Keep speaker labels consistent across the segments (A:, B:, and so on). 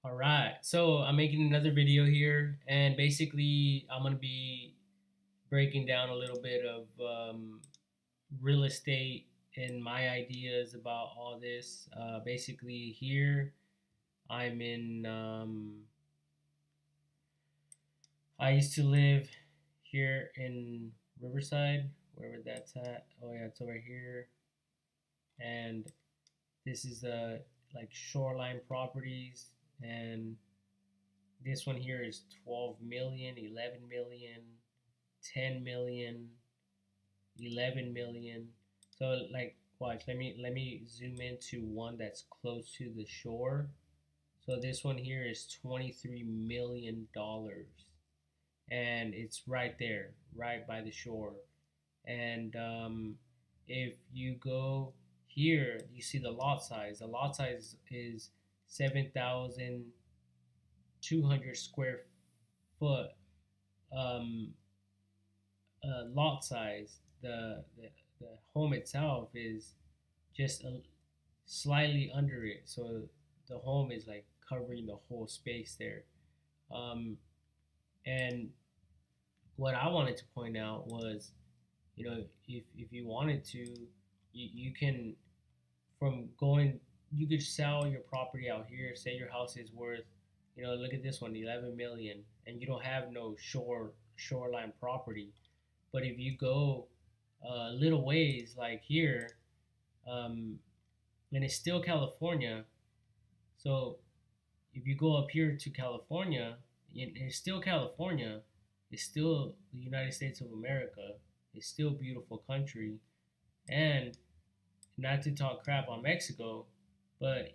A: All right, so I'm making another video here, and basically, I'm gonna be breaking down a little bit of real estate and my ideas about all this. Basically, here I'm in. I used to live here in Riverside, wherever that's at. Oh yeah, it's over here, and this is like shoreline properties, and this one here is 12 million, 11 million, 10 million, 11 million. So like watch, let me zoom into one that's close to the shore. So this one here is 23 million dollars, and it's right there, right by the shore. And if you go here, you see the lot size. The lot size is 7,200 square foot um, lot size. The home itself is just slightly under it, so the home is like covering the whole space there. Um, and what I wanted to point out was, if you wanted to, you can from going, you could sell your property out here. Say your house is worth, look at this one, 11 million, and you don't have no shoreline property. But if you go little ways like here, um, and it's still California. So if you go up here to California, it's still California. It's still the United States of America. It's still a beautiful country. And not to talk crap on Mexico, but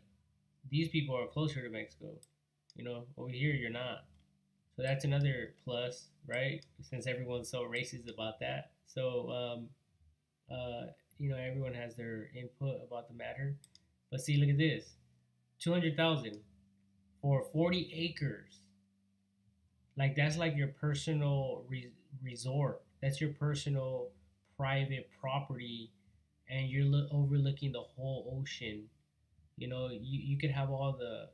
A: these people are closer to Mexico. Over here you're not. So that's another plus, right? Since everyone's so racist about that. So everyone has their input about the matter. But see, look at this: 200,000 for 40 acres. Like that's like your personal resort. That's your personal private property, and you're overlooking the whole ocean. You could have all the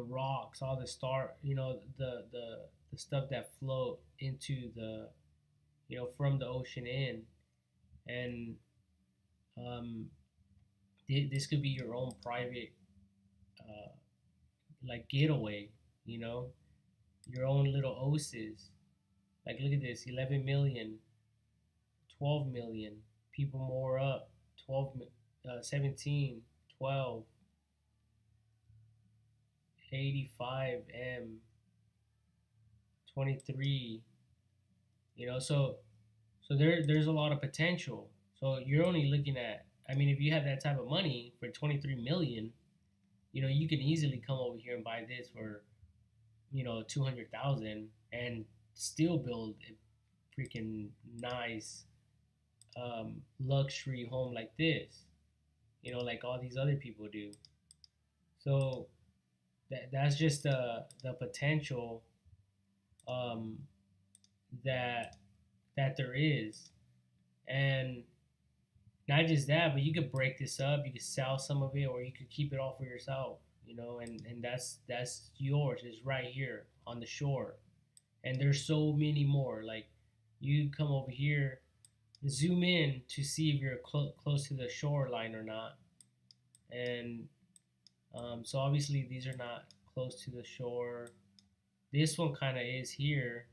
A: rocks, all the the stuff that float into the from the ocean in, and um, this could be your own private uh, like getaway, you know, your own little oasis. Like look at this, 11 million, 12 million, people more up, 17, 12, 85 M, 23, so there's a lot of potential. So you're only looking at, I mean, if you have that type of money for 23 million, you can easily come over here and buy this for 200,000 and still build a freaking nice luxury home like this, like all these other people do. So that's just the potential um, that there is. And not just that, but you could break this up, you could sell some of it, or you could keep it all for yourself, and that's yours. It's right here on the shore. And there's so many more. Like you come over here, zoom in to see if you're close to the shoreline or not. And so obviously these are not close to the shore. This one kind of is here.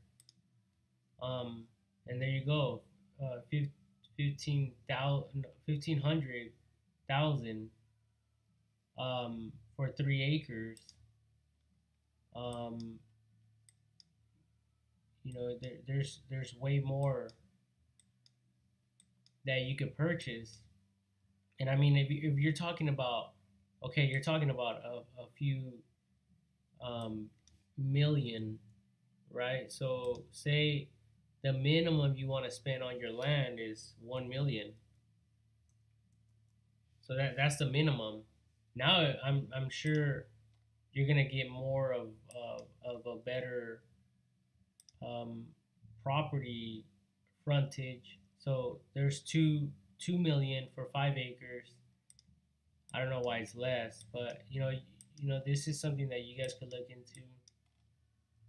A: And there you go. 15,000, 1,500,000 for 3 acres. Um, there's way more that you could purchase. And I mean, if you're talking about, okay, you're talking about a few million, right? So say the minimum you want to spend on your land is 1 million. So that's the minimum. Now I'm sure you're gonna get more of a better um, property frontage. So there's 2 million for 5 acres. I don't know why it's less, but this is something that you guys could look into.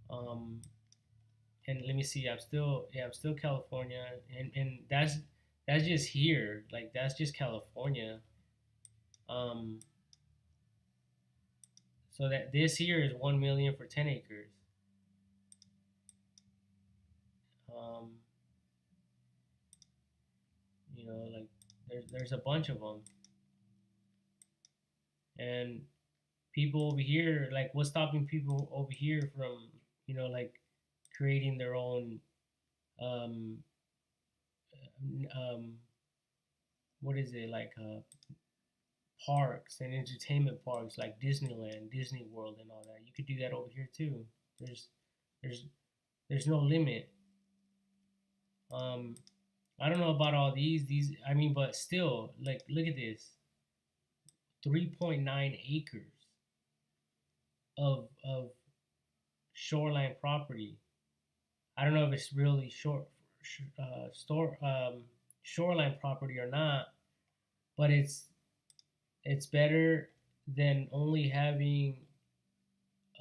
A: Um, and let me see. I'm still California, and that's just here. Like that's just California. Um, so that this here is 1 million for 10 acres. Um, like there's a bunch of them, and people over here, like what's stopping people over here from, like creating their own um um what is it like parks and entertainment parks like Disneyland, Disney World, and all that. You could do that over here too. There's there's there's no limit. Um, I don't know about all these. I mean, but still, like, look at this: 3.9 acres of shoreline property. I don't know if it's really store shoreline property or not, but it's better than only having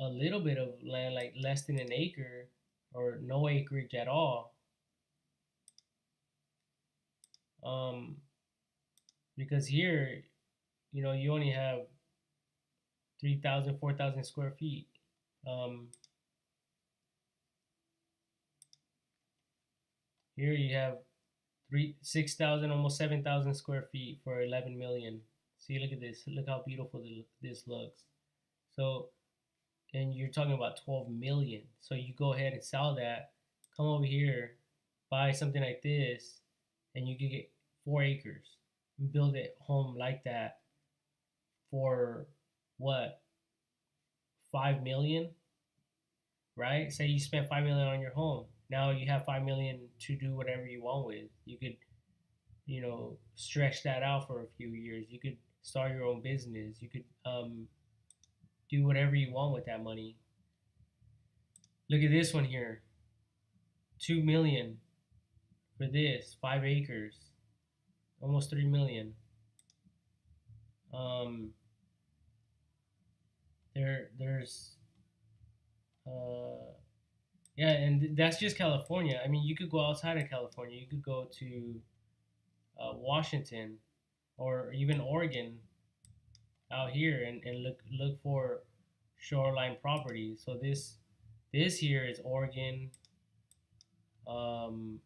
A: a little bit of land, like less than an acre or no acreage at all. Um, because here, you only have 3,000, 4,000 square feet. Um, Here you have 6,000, almost 7,000 square feet for 11 million. See, look at this. Look how beautiful this looks. So, and you're talking about 12 million. So you go ahead and sell that, come over here, buy something like this, and you can get 4 acres and build a home like that for what, 5 million, right? Say you spent 5 million on your home. Now you have 5 million to do whatever you want with. You could, stretch that out for a few years. You could start your own business. You could do whatever you want with that money. Look at this one here, 2 million for this, 5 acres, almost 3 million. Um, there's yeah, and that's just California. I mean, you could go outside of California. You could go to Washington or even Oregon out here and look for shoreline property. So this here is Oregon. Um,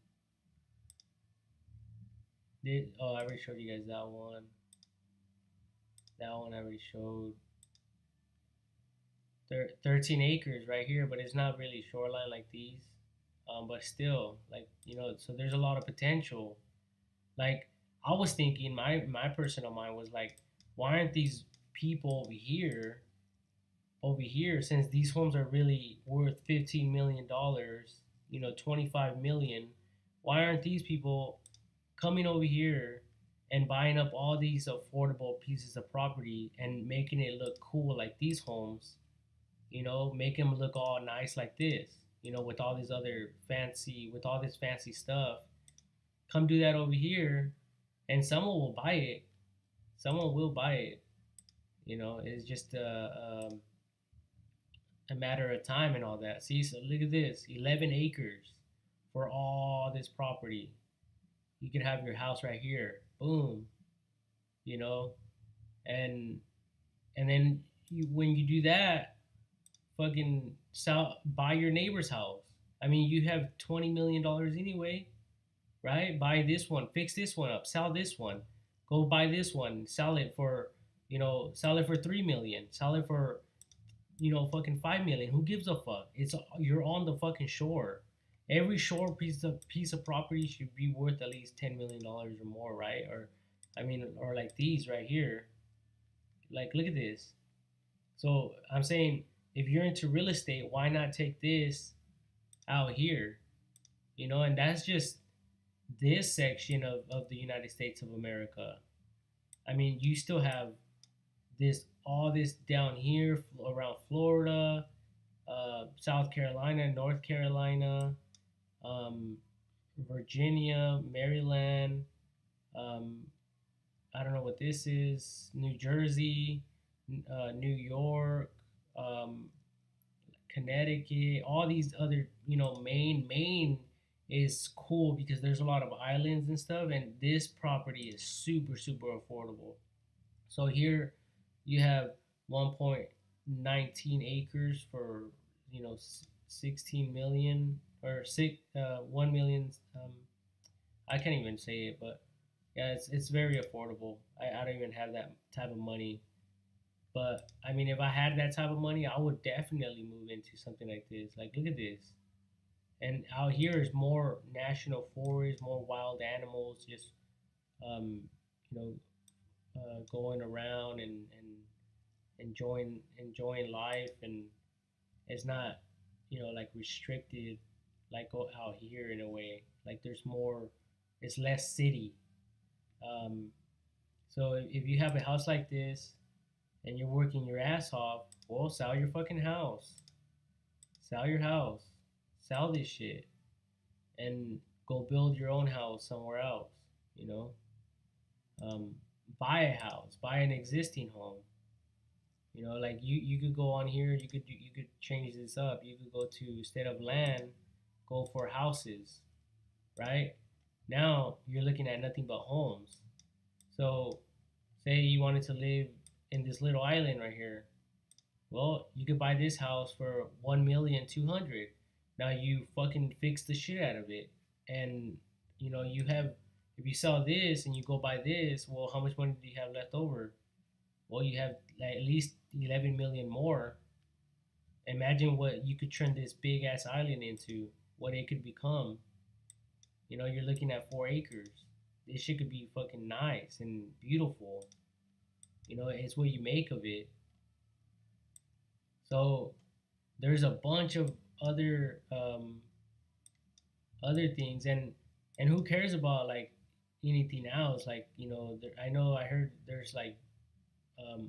A: I already showed you guys that one. That one I already showed. 13 acres right here, but it's not really shoreline like these. But still, like, so there's a lot of potential. Like, I was thinking, my personal mind was like, why aren't these people over here, since these homes are really worth $15 million, 25 million, why aren't these people coming over here and buying up all these affordable pieces of property and making it look cool like these homes, make them look all nice like this, with all these other with all this fancy stuff. Come do that over here, and someone will buy it. Someone will buy it. It's just a matter of time and all that. See, so look at this, 11 acres for all this property. You could have your house right here. Boom. You know, and then when you do that, fucking buy your neighbor's house. I mean, you have $20 million anyway, right? Buy this one, fix this one up, sell this one, go buy this one, sell it for 3 million, sell it for fucking 5 million. Who gives a fuck? You're on the fucking shore. Every shore piece of property should be worth at least $10 million or more, right? Or like these right here. Like, look at this. So I'm saying, if you're into real estate, why not take this out here? And that's just this section of the United States of America. I mean, you still have all this down here around Florida, South Carolina, North Carolina, Virginia, Maryland. I don't know what this is. New Jersey, New York, um, Connecticut, all these other, Maine is cool because there's a lot of islands and stuff, and this property is super, super affordable. So here you have 1.19 acres for, 16 million or 1 million. I can't even say it, but yeah, it's very affordable. I don't even have that type of money. But I mean, if I had that type of money, I would definitely move into something like this. Like, look at this. And out here is more national forest, more wild animals, just um, you know, going around and enjoying life, and it's not, like restricted like out here in a way. Like there's more, it's less city. Um, so if you have a house like this and you're working your ass off, well, sell your fucking house. Sell your house. Sell this shit and go build your own house somewhere else. You know, um, buy a house, buy an existing home. Like you could go on here, you could change this up. You could go to instead of land, go for houses, right? Now you're looking at nothing but homes. So, say you wanted to live in this little island right here. Well, you could buy this house for 1,200,000. Now you fucking fix the shit out of it, and you have. If you sell this and you go buy this, well, how much money do you have left over? Well, you have like at least 11 million more. Imagine what you could turn this big ass island into, what it could become. You're looking at 4 acres. This shit could be fucking nice and beautiful. It's what you make of it. So there's a bunch of other things, and who cares about like anything else? Like I know I heard there's like um,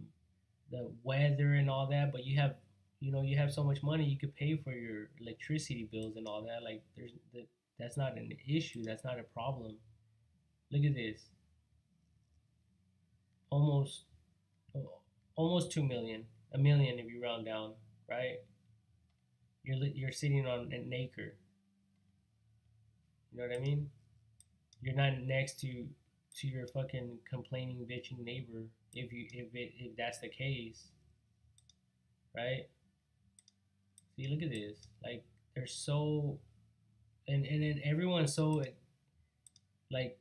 A: the weather and all that, but you have so much money you could pay for your electricity bills and all that. Like that's not an issue. That's not a problem. Look at this, almost almost 2 million, a million if you round down, right? You're sitting on an acre. You know what I mean? You're not next to your fucking complaining bitching neighbor if that's the case, right? See, look at this. Like they're so and then everyone's so like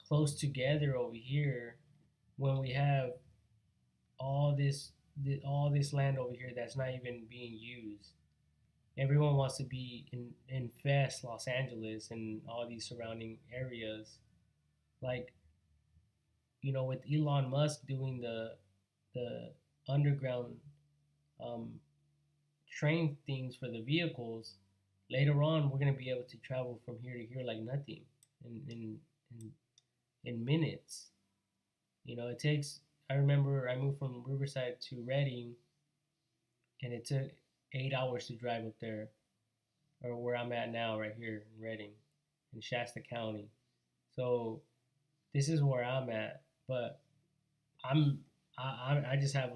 A: close together over here when we have all this land over here that's not even being used. Everyone wants to be in Fest, Los Angeles, and all these surrounding areas. Like with Elon Musk doing the underground um, train things for the vehicles, later on we're gonna be able to travel from here to here like nothing in in minutes. It takes. I remember I moved from Riverside to Redding, and it took 8 hours to drive up there, or where I'm at now, right here in Redding, in Shasta County. So this is where I'm at, but I'm I just have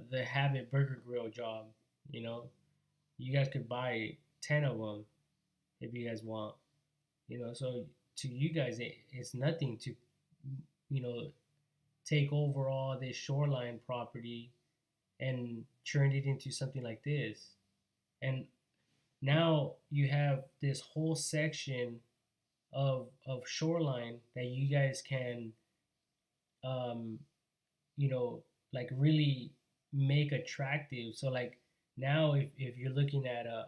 A: the Habit Burger Grill job. You know, you guys could buy 10 of them if you guys want. So to you guys, it's nothing to you know take over all this shoreline property and turn it into something like this. And now you have this whole section of shoreline that you guys can um, you know like really make attractive. So like now if you're looking at a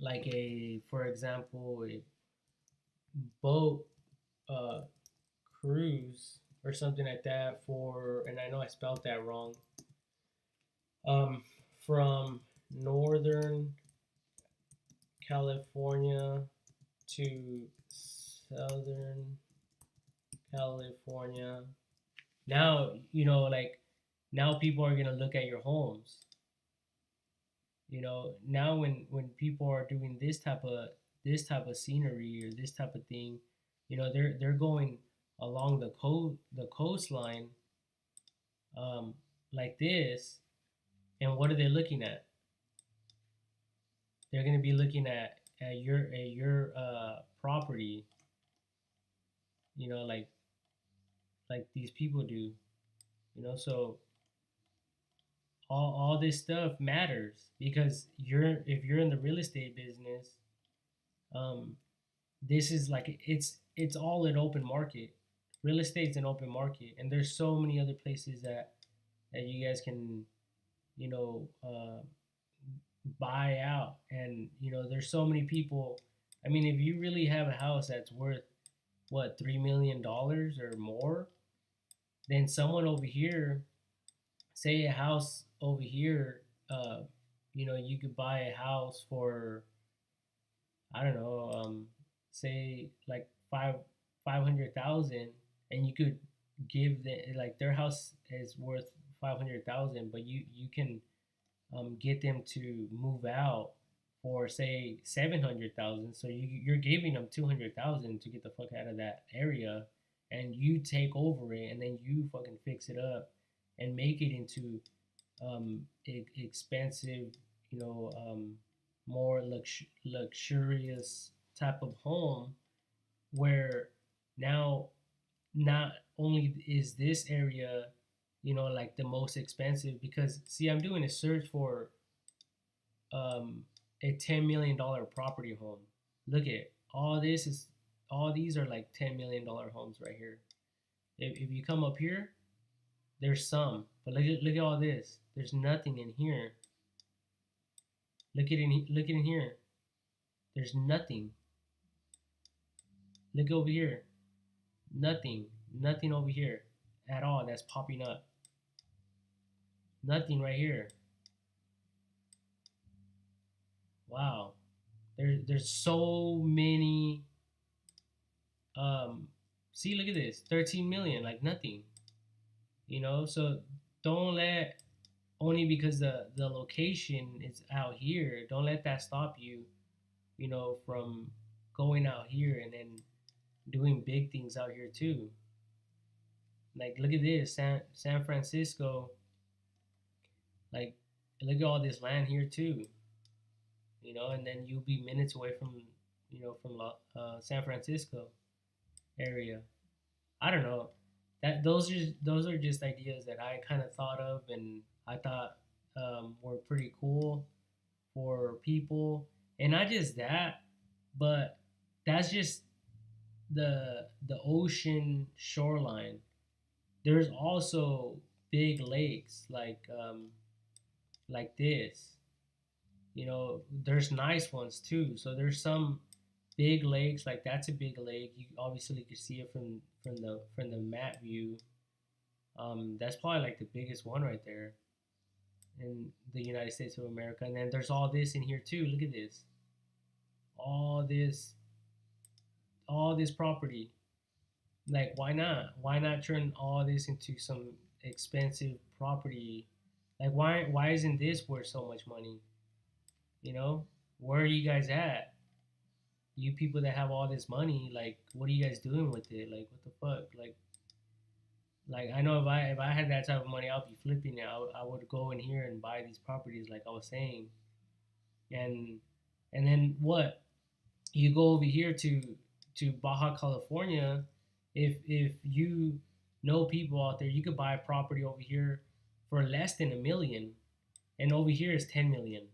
A: like a for example a boat uh, cruise or something like that for, and I know I spelled that wrong, um, from northern California to southern California. Now, like now people are gonna look at your homes. Now when people are doing this type of scenery or this type of thing, they're going along the coastline, like this, and what are they looking at? They're going to be looking at your property, like these people do, so all this stuff matters because if you're in the real estate business, um this is like it's all an open market. Real estate's an open market, and there's so many other places that you guys can, you know buy out. And there's so many people. I mean, if you really have a house that's worth what, $3 million or more, then someone over here, say a house over here, you could buy a house for, I don't know, say like 500,000, and you could give the like their house is worth 500,000, but you can get them to move out for say 700,000. So you're giving them 200,000 to get the fuck out of that area, and you take over it, and then you fucking fix it up and make it into expensive, more luxurious type of home, where now not only is this area, like the most expensive, because see, I'm doing a search for um, a $10 million property home. Look at all these are like $10 million homes right here. If you come up here, there's some, but look at all this. There's nothing in here. Look at in here. There's nothing. Look over here. Nothing. Nothing over here at all that's popping up. Nothing right here. Wow. There's so many. See, look at this. 13 million, like nothing. So don't let, only because the location is out here, don't let that stop you, from going out here and then doing big things out here too. Like, look at this, San Francisco. Like, look at all this land here too. And then you'll be minutes away from, San Francisco area. I don't know. Those are just ideas that I kind of thought of, and I thought were pretty cool for people. And not just that, but that's just the ocean shoreline. There's also big lakes like this. There's nice ones too. So there's some big lakes, like that's a big lake. You obviously could see it from the map view. That's probably like the biggest one right there in the United States of America. And then there's all this in here too. Look at this. All this property. Like, why not? Why not turn all this into some expensive property? Like, why isn't this worth so much money? Where are you guys at? You people that have all this money, like, what are you guys doing with it? Like, what the fuck? Like I know if I had that type of money, I'll be flipping it. I would go in here and buy these properties, like I was saying. And then what? You go over here to Baja California. If you know people out there, you could buy a property over here for less than 1 million, and over here is 10 million.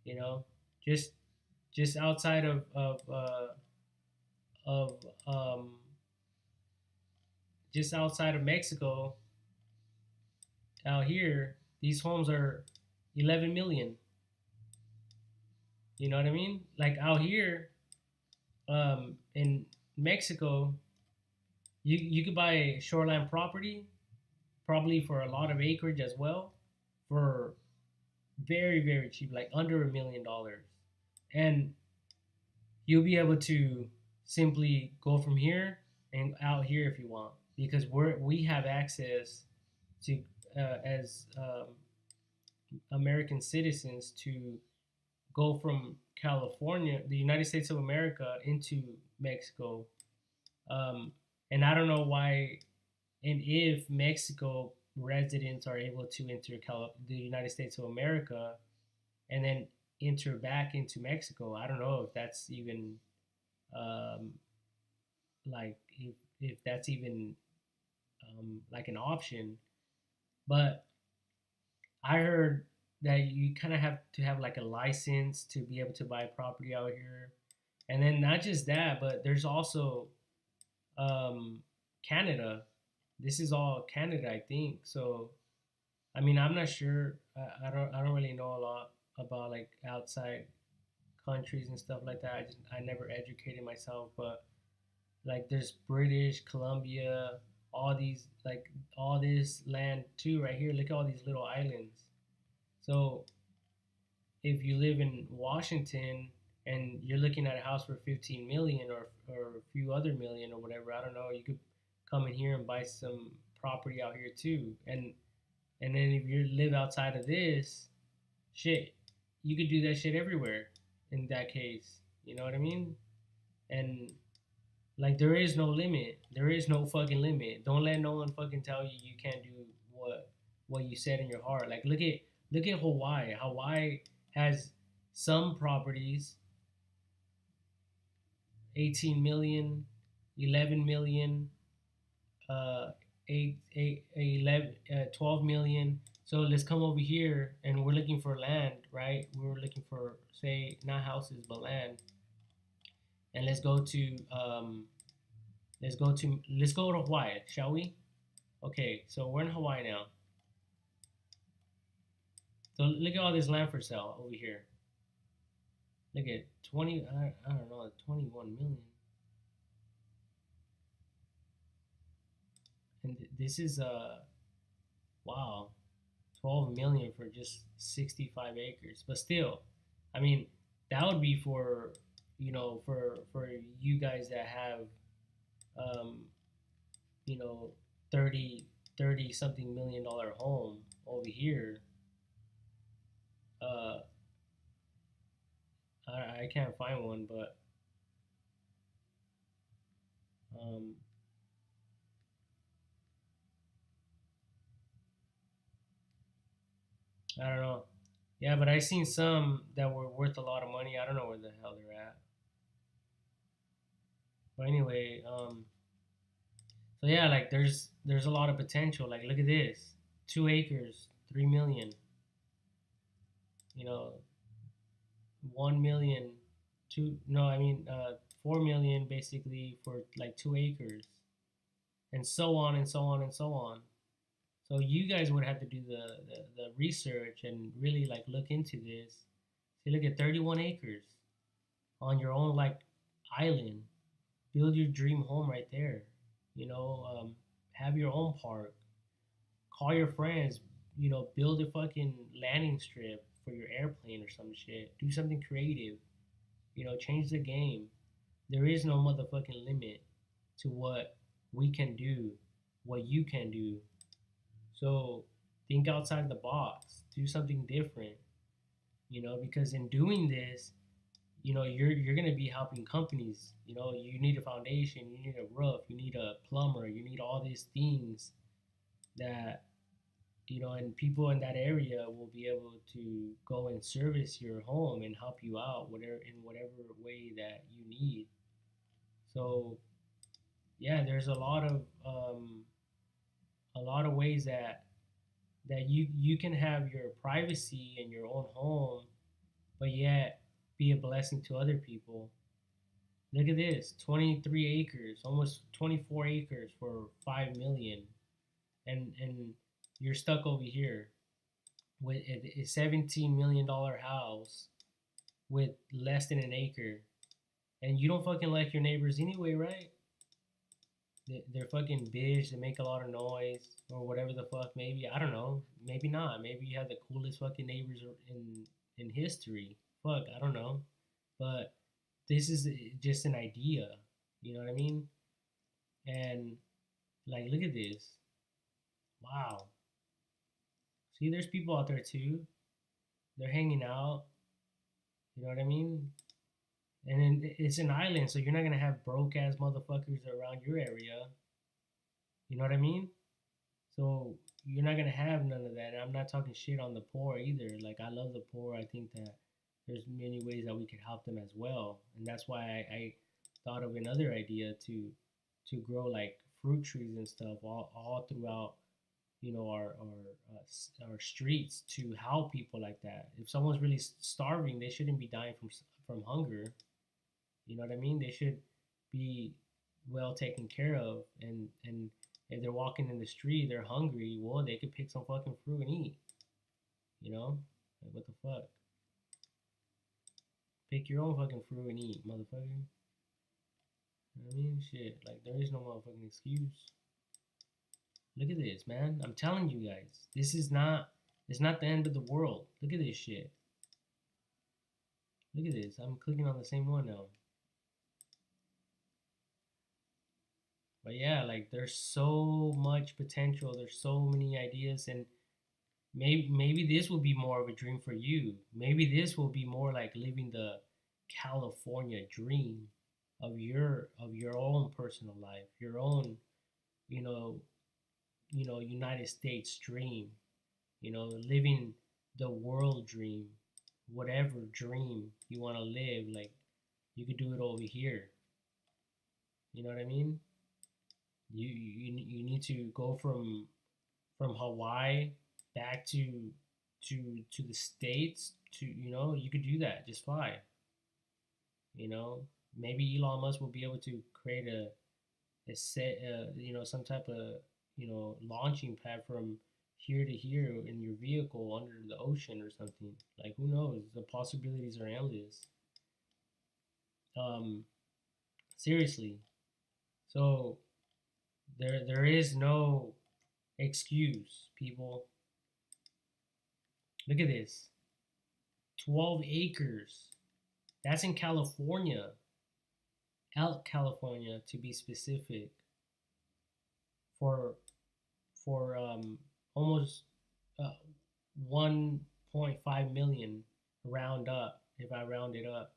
A: You know, just outside of just outside of Mexico, out here, these homes are 11 million. You know what I mean? Like out here, in Mexico, you could buy a shoreline property, probably for a lot of acreage as well, for very very cheap, like under $1 million, and you'll be able to simply go from here and out here if you want, because we have access to, as American citizens, to go from California, the United States of America, into Mexico. And I don't know why, and if Mexico residents are able to enter the United States of America and then enter back into Mexico. I don't know if that's even um, like if that's even like an option. But I heard that you kind of have to have like a license to be able to buy property out here, and then not just that, but there's also um, Canada. This is all Canada, I think. So I mean, I'm not sure. I don't really know a lot about like outside countries and stuff like that. I never educated myself, but like there's British Columbia, all these like all this land too right here. Look at all these little islands. So if you live in Washington and you're looking at a house for 15 million or a few other million or whatever, I don't know, you could come in here and buy some property out here too. And then if you live outside of this, shit, you could do that shit everywhere in that case. You know what I mean? And like there is no limit. There is no fucking limit. Don't let no one fucking tell you you can't do what you said in your heart. Like look at Hawaii. Hawaii has some properties 18 million, 11 million, uh 11 12 million. So let's come over here and we're looking for land, right? We're looking for, say, not houses but land. And let's go to Hawaii, shall we? Okay, so we're in Hawaii now. So look at all this land for sale over here. Look at 20, I don't know, 21 million. And this is wow, 12 million for just 65 acres. But still, I mean, that would be for, for you guys that have um, you know, 30 something $1 million home over here. Uh, I can't find one, but um, I don't know. Yeah, but I seen some that were worth a lot of money. I don't know where the hell they're at. But anyway, so yeah, like there's a lot of potential. Like look at this, 2 acres, 3 million. You know, 1 million, two. No, I mean 4 million basically for like 2 acres, and so on and so on and so on. So you guys would have to do the research and really like look into this. See, look at 31 acres on your own like island. Build your dream home right there. You know, have your own park. Call your friends. You know, build a fucking landing strip for your airplane or some shit. Do something creative. You know, change the game. There is no motherfucking limit to what we can do, what you can do. So think outside the box. Do something different. You know, because in doing this, you're gonna be helping companies. You know, you need a foundation, you need a roof, you need a plumber, you need all these things that and people in that area will be able to go and service your home and help you out whatever way that you need. So yeah, there's a lot of ways that you can have your privacy in your own home, but yet be a blessing to other people. Look at this, 23 acres, almost 24 acres for 5 million. And you're stuck over here with a $17 million house with less than an acre. And you don't fucking like your neighbors anyway, right? They're fucking bitch, they make a lot of noise or whatever the fuck. Maybe, I don't know, maybe not. Maybe you have the coolest fucking neighbors in history. Fuck, I don't know. But this is just an idea, you know what I mean? And like, look at this. Wow. See, there's people out there too. They're hanging out. You know what I mean? And then it's an island, so you're not gonna have broke ass motherfuckers around your area. You know what I mean? So you're not gonna have none of that. And I'm not talking shit on the poor either. Like I love the poor. I think that there's many ways that we could help them as well, and that's why I thought of another idea to grow like fruit trees and stuff all throughout, our streets to help people like that. If someone's really starving, they shouldn't be dying from hunger. You know what I mean? They should be well taken care of, and if they're walking in the street, they're hungry. Well, they could pick some fucking fruit and eat. You know, like what the fuck? Pick your own fucking fruit and eat, motherfucker. You know what I mean? Shit, like there is no motherfucking excuse. Look at this, man. I'm telling you guys, this is not. It's not the end of the world. Look at this shit. Look at this. I'm clicking on the same one now. But yeah, like there's so much potential. There's so many ideas, and maybe this will be more of a dream for you. Maybe this will be more like living the California dream of your own personal life, your own, you know, United States dream, living the world dream, whatever dream you want to live, like you could do it over here. You know what I mean? You need to go from Hawaii back to the states to you could do that just fine. You know, maybe Elon Musk will be able to create a set some type of launching pad from here to here in your vehicle under the ocean or something. Like who knows? The possibilities are endless. Um, seriously. So there is no excuse, people. Look at this. 12 acres. That's in California. Out California to be specific. For almost uh, 1.5 million round up if I round it up.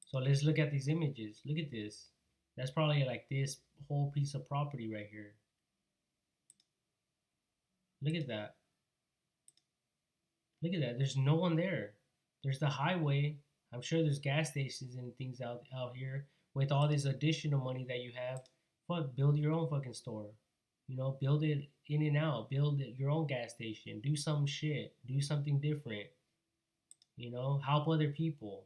A: So let's look at these images. Look at this. That's probably like this whole piece of property right here. Look at that. Look at that. There's no one there. There's the highway. I'm sure there's gas stations and things out here. With all this additional money that you have, fuck, build your own fucking store. Build it in and out. Build your own gas station. Do some shit. Do something different. Help other people.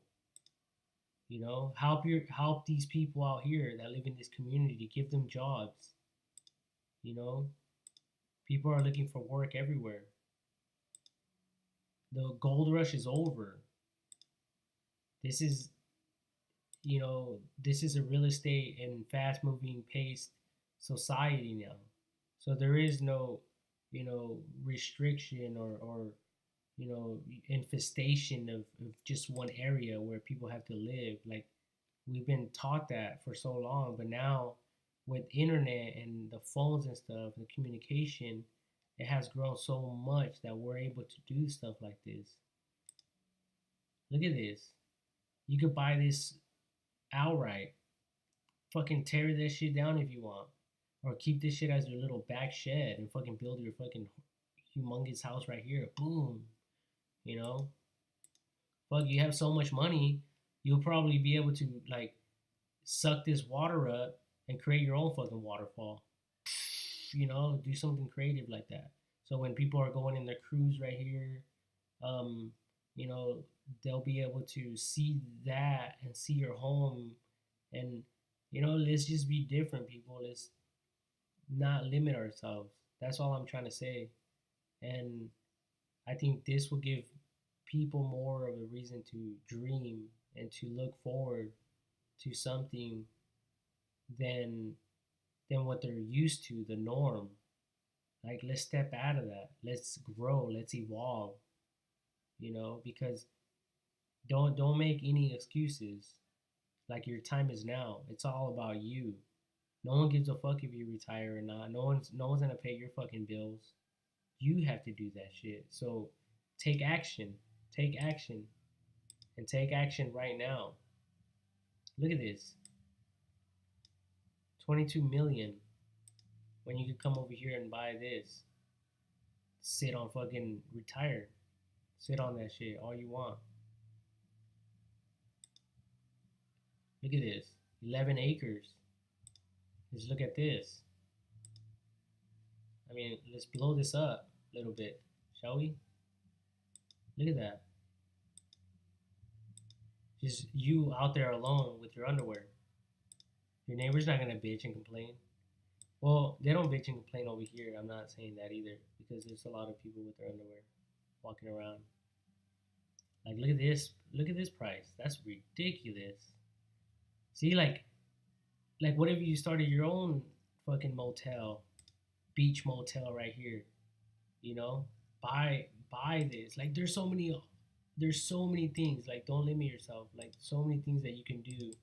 A: Help these people out here that live in this community. Give them jobs. You know, People are looking for work everywhere. The gold rush is over. This is, this is a real estate and fast moving paced society now. So there is no, restriction or infestation of just one area where people have to live. Like we've been taught that for so long, but now with internet and the phones and stuff, the communication, it has grown so much that we're able to do stuff like this. Look at this. You could buy this outright. Fucking tear this shit down if you want. Or keep this shit as your little back shed and fucking build your fucking humongous house right here. Boom. You know? Fuck, you have so much money, you'll probably be able to like suck this water up and create your own fucking waterfall. Do something creative like that. So when people are going in their cruise right here, um, you know, they'll be able to see that and see your home. And let's just be different, people. Let's not limit ourselves. That's all I'm trying to say. And I think this will give people more of a reason to dream and to look forward to something than what they're used to, the norm. Like let's step out of that. Let's grow. Let's evolve. Because don't make any excuses. Like your time is now. It's all about you. No one gives a fuck if you retire or not. No one's gonna pay your fucking bills. You have to do that shit. So take action. Take action. And take action right now. Look at this. 22 million when you could come over here and buy this. sit on fucking retire. Sit on that shit all you want. Look at this. 11 acres. Just look at this. I mean, let's blow this up a little bit, shall we? Look at that. Just you out there alone with your underwear. Your neighbor's not gonna bitch and complain. Well, they don't bitch and complain over here. I'm not saying that either because there's a lot of people with their underwear walking around. Like, look at this. Look at this price. That's ridiculous. See, like what if you started your own fucking motel, beach motel right here? You know, buy this. Like, there's so many things. Like, don't limit yourself. Like, so many things that you can do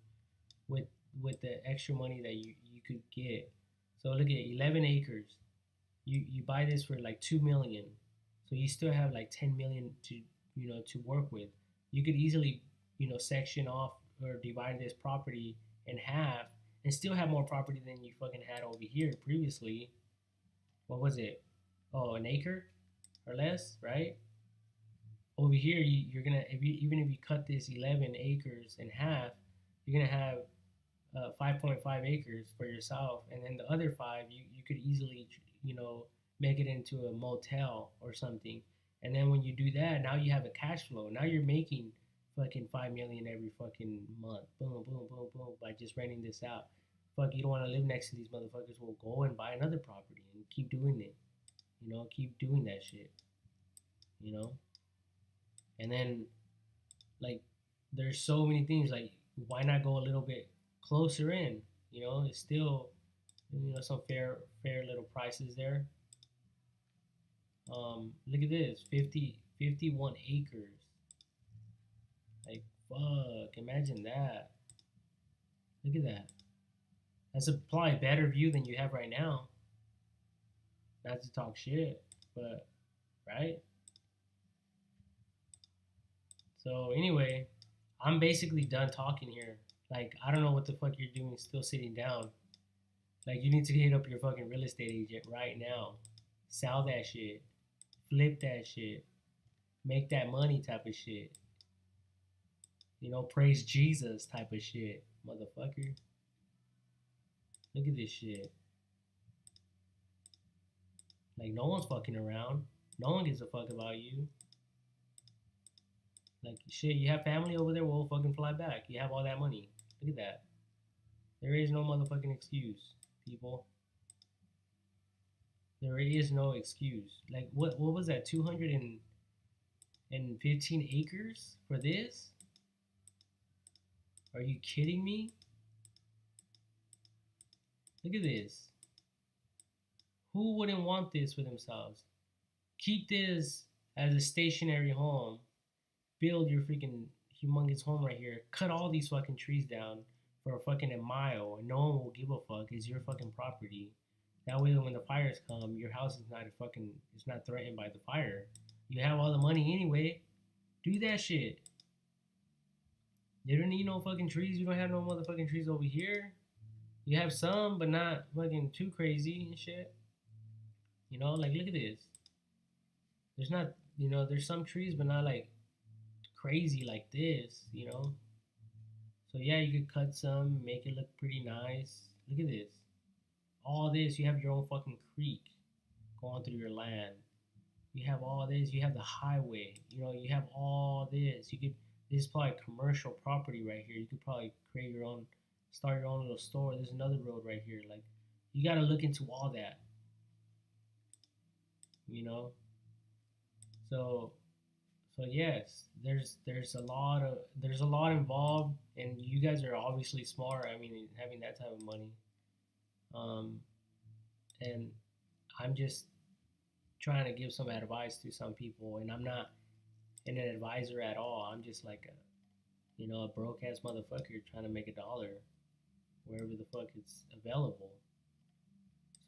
A: with the extra money that you could get. So look at 11 acres. You buy this for like 2 million. So you still have like 10 million to to work with. You could easily section off or divide this property in half and still have more property than you fucking had over here previously. What was it? Oh, an acre or less, right? Over here, you're gonna even if you cut this 11 acres in half, you're gonna have 5.5 acres for yourself, and then the other five you could easily make it into a motel or something. And then when you do that, now you have a cash flow. Now you're making fucking 5 million every fucking month. Boom, boom, boom, boom, by just renting this out. Fuck, you don't want to live next to these motherfuckers. Well, go and buy another property and keep doing it. Keep doing that shit. And then, like, there's so many things. Like, why not go a little bit closer in? It's still, some fair little prices there. Look at this, 51 acres. Like, fuck, imagine that. Look at that. That's probably a better view than you have right now. Not to talk shit, but, right? So, anyway, I'm basically done talking here. Like, I don't know what the fuck you're doing still sitting down. Like, you need to hit up your fucking real estate agent right now. Sell that shit. Flip that shit. Make that money type of shit. Praise Jesus type of shit, motherfucker. Look at this shit. Like, no one's fucking around. No one gives a fuck about you. Like, shit, you have family over there, we'll fucking fly back. You have all that money. Look at that. There is no motherfucking excuse, people. There is no excuse. Like, what was that? 215 acres for this? Are you kidding me? Look at this. Who wouldn't want this for themselves? Keep this as a stationary home. Build your freaking humongous home right here. Cut all these fucking trees down for a mile, and no one will give a fuck. It's your fucking property. That way, when the fires come, your house is not threatened by the fire. You have all the money anyway. Do that shit. You don't need no fucking trees. You don't have no motherfucking trees over here. You have some, but not fucking too crazy and shit. Like, look at this. There's not, there's some trees, but not like crazy like this, So yeah, you could cut some, make it look pretty nice. Look at this. All this, you have your own fucking creek going through your land. You have all this, you have the highway, you have all this. This is probably commercial property right here. You could probably start your own little store. There's another road right here. Like, you gotta look into all that. So yes, there's a lot involved, and you guys are obviously smart. I mean, having that type of money. And I'm just trying to give some advice to some people, and I'm not an advisor at all. I'm just like a broke ass motherfucker trying to make $1 wherever the fuck it's available.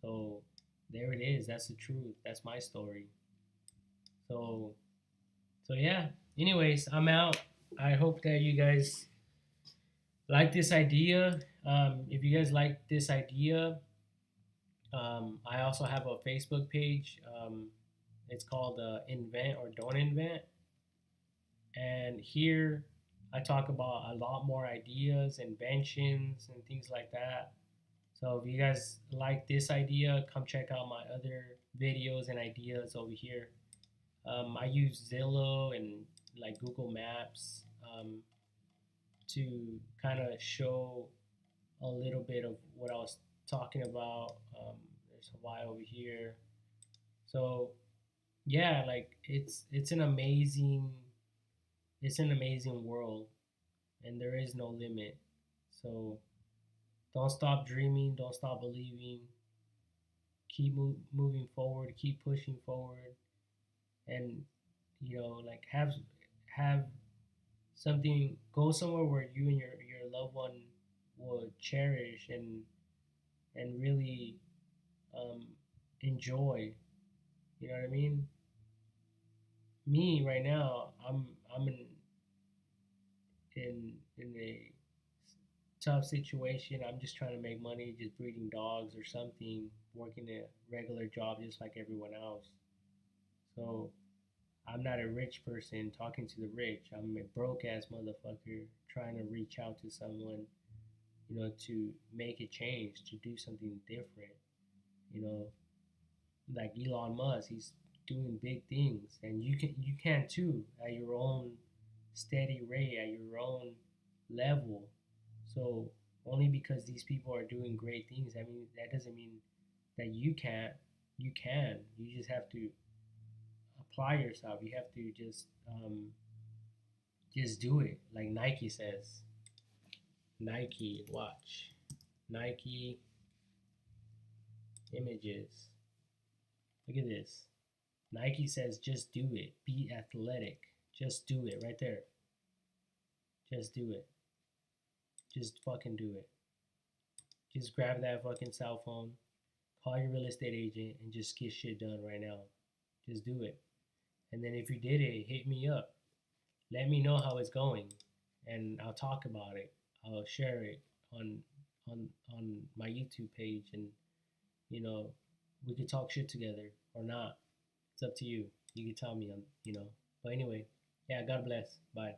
A: So there it is. That's the truth. That's my story. So yeah. Anyways, I'm out. I hope that you guys like this idea. If you guys like this idea, I also have a Facebook page. It's called Invent or Don't Invent. And here I talk about a lot more ideas, inventions, and things like that. So if you guys like this idea, come check out my other videos and ideas over here. I use Zillow and like Google Maps to kind of show a little bit of what I was talking about. There's Hawaii over here. So yeah, like it's an amazing world, and there is no limit. So don't stop dreaming, don't stop believing. Keep moving forward, keep pushing forward, and like have something. Go somewhere where you and your loved one will cherish and really um, enjoy. You know what I mean? Me right now, I'm in a tough situation. I'm just trying to make money, just breeding dogs or something, working a regular job just like everyone else. So I'm not a rich person talking to the rich. I'm a broke ass motherfucker trying to reach out to someone, to make a change, to do something different. You know, like Elon Musk, he's doing big things, and you can too at your own steady rate, at your own level. So only because these people are doing great things, I mean that doesn't mean that you can't. You can. You just have to apply yourself. You have to just do it, like Nike says. Nike watch, Nike images. Look at this. Nike says just do it. Be athletic. Just do it right there. Just do it. Just fucking do it. Just grab that fucking cell phone, call your real estate agent, and just get shit done right now. Just do it. And then if you did it, hit me up. Let me know how it's going, and I'll talk about it. I'll share it on on my YouTube page, and you know we could talk shit together or not. It's up to you. You can tell me, But anyway, yeah. God bless. Bye.